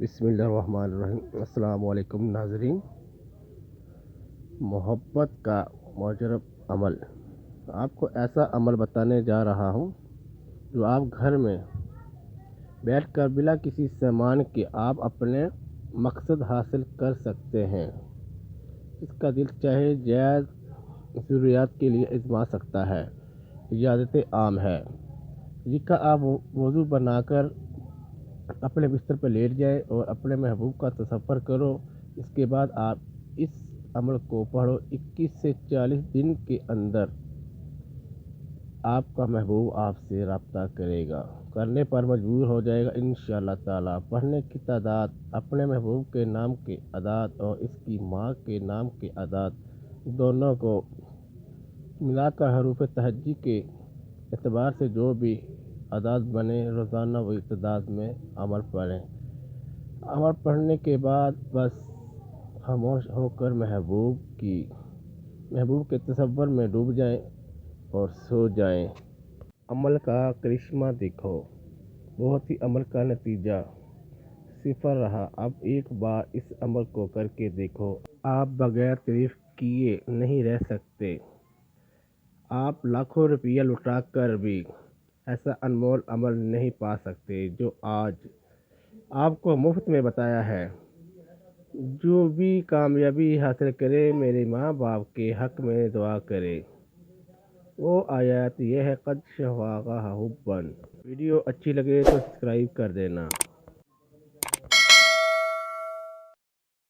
بسم اللہ الرحمن الرحیم۔ السلام علیکم ناظرین۔ محبت کا مجرب عمل، آپ کو ایسا عمل بتانے جا رہا ہوں جو آپ گھر میں بیٹھ کر بلا کسی سامان کے آپ اپنے مقصد حاصل کر سکتے ہیں۔ اس کا دل چاہے جائز ضروریات کے لیے آزما سکتا ہے۔ اجازت عام ہے۔ جس کا آپ وضو بنا کر اپنے بستر پر لیٹ جائیں اور اپنے محبوب کا تصور کرو۔ اس کے بعد آپ اس عمل کو پڑھو۔ 21 سے 40 دن کے اندر آپ کا محبوب آپ سے رابطہ کرنے پر مجبور ہو جائے گا انشاءاللہ تعالی۔ پڑھنے کی تعداد اپنے محبوب کے نام کے اعداد اور اس کی ماں کے نام کے اعداد دونوں کو ملا کر حروف تہجی کے اعتبار سے جو بھی اعداد بنے روزانہ وہی تعداد میں عمل پڑھیں۔ عمل پڑھنے کے بعد بس خاموش ہو کر محبوب کے تصور میں ڈوب جائیں اور سو جائیں۔ عمل کا کرشمہ دیکھو۔ بہت ہی عمل کا نتیجہ صفر رہا۔ اب ایک بار اس عمل کو کر کے دیکھو۔ آپ بغیر تعریف کیے نہیں رہ سکتے۔ آپ لاکھوں روپیہ لٹا کر بھی ایسا انمول عمل نہیں پا سکتے جو آج آپ کو مفت میں بتایا ہے۔ جو بھی کامیابی حاصل کرے میرے ماں باپ کے حق میں دعا کرے۔ وہ آیت یہ ہے قد شفاقہ حباً۔ ویڈیو اچھی لگے تو سبسکرائب کر دینا۔